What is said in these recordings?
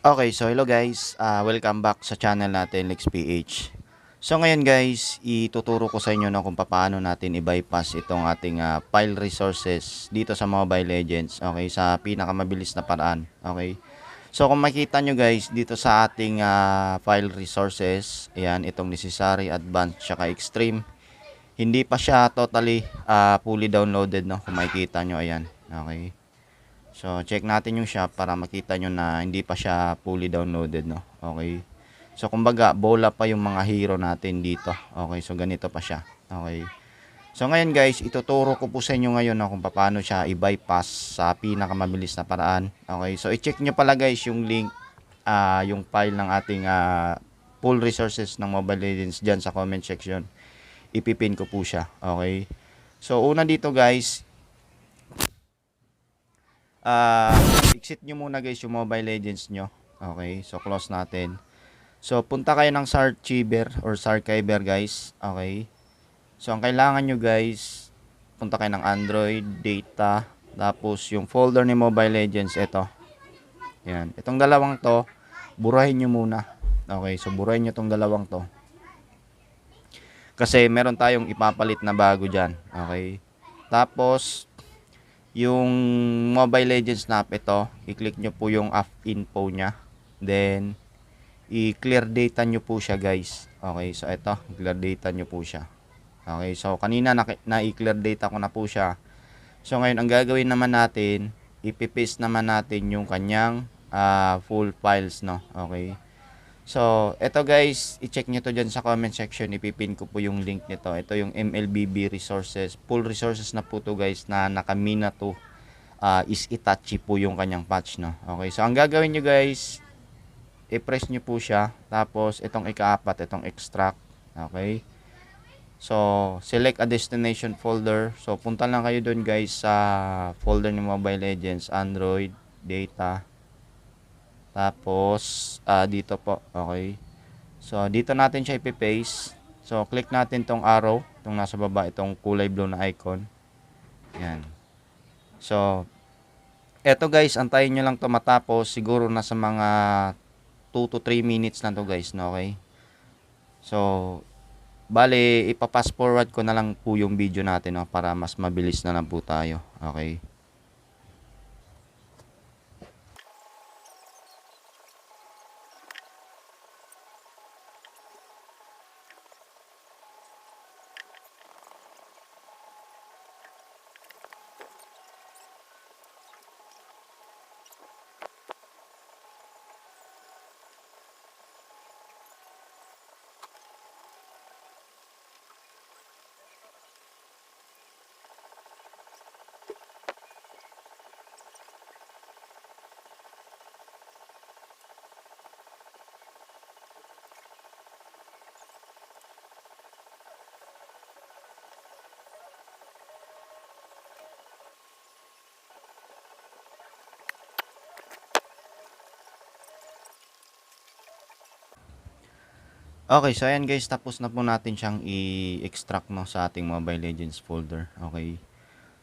Okay, so hello guys, welcome back sa channel natin LexPH. So ngayon guys, ituturo ko sa inyo kung paano natin i-bypass itong ating file resources dito sa Mobile Legends, okay, sa pinakamabilis na paraan, okay. So kung makita nyo guys, dito sa ating file resources, ayan, itong necessary, advanced, tsaka extreme, hindi pa siya totally fully downloaded, no, kung makikita nyo, ayan, okay. So, check natin yung shop para makita nyo na hindi pa siya fully downloaded, no? Okay. So, kumbaga, bola pa yung mga hero natin dito. Okay, so ganito pa siya. Okay. So, ngayon guys, ituturo ko po sa inyo ngayon no, kung paano siya i-bypass sa pinakamabilis na paraan. Okay, so i-check nyo pala guys yung link, yung file ng ating full resources ng Mobile Legends dyan sa comment section. Ipipin ko po siya. Okay. So, una dito guys, exit nyo muna guys yung Mobile Legends nyo. Okay, so close natin. So punta kayo ng Sarchiver or Sarchiver guys. Okay, so ang kailangan nyo guys, punta kayo ng Android, data, tapos yung folder ni Mobile Legends, ito. Yan, itong dalawang to, burahin nyo muna. Okay, so burahin nyo itong dalawang to, kasi meron tayong ipapalit na bago dyan. Okay, tapos yung Mobile Legends na app, ito, i-click nyo po yung app info nya. Then, i-clear data nyo po siya guys. Okay, so ito, clear data nyo po siya. Okay, so kanina na-i-clear data ko na po siya. So ngayon, ang gagawin naman natin, ipipaste naman natin yung kanyang full files, no? Okay. So, ito guys, i-check nyo to dyan sa comment section. Ipipin ko po yung link nito. Ito yung MLBB resources. Full resources na po to guys na nakamina to. Is Itachi po yung kanyang patch, no? Okay, so ang gagawin nyo guys, i-press nyo po siya. Tapos, itong ikaapat, itong extract. Okay. So, select a destination folder. So, punta lang kayo doon guys sa folder ni Mobile Legends, Android, data. Tapos, dito po, okay. So, dito natin siya ipipaste. So, click natin tong arrow, itong nasa baba, itong kulay blue na icon. Yan. So, eto guys, antayin nyo lang to matapos. Siguro nasa mga 2 to 3 minutes lang to guys, no, okay. So, bale, ipapass forward ko na lang po yung video natin, no, para mas mabilis na lang po tayo, okay. Okay, so ayan guys, tapos na po natin siyang i-extract, no, sa ating Mobile Legends folder. Okay.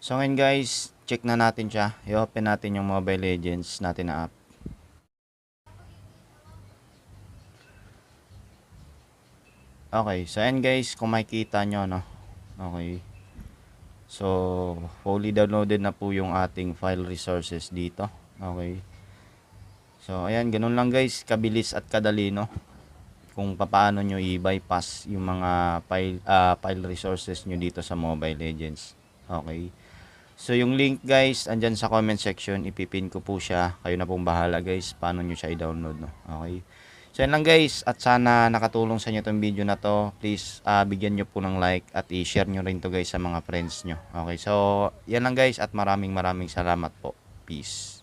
So ngayon guys, check na natin siya. I-open natin yung Mobile Legends natin na app. Okay, so ayan guys, kung makikita nyo, no. Okay. So, fully downloaded na po yung ating file resources dito. Okay. So, ayan, ganun lang guys, kabilis at kadali, no, kung paano nyo i-bypass yung mga file resources nyo dito sa Mobile Legends. Okay. So, yung link guys, andyan sa comment section. Ipipin ko po siya. Kayo na pong bahala guys, paano nyo siya i-download, no? Okay. So, yan lang guys. At sana nakatulong sa inyo itong video na to. Please, bigyan nyo po ng like at i-share nyo rin to guys sa mga friends nyo. Okay. So, yan lang guys at maraming salamat po. Peace.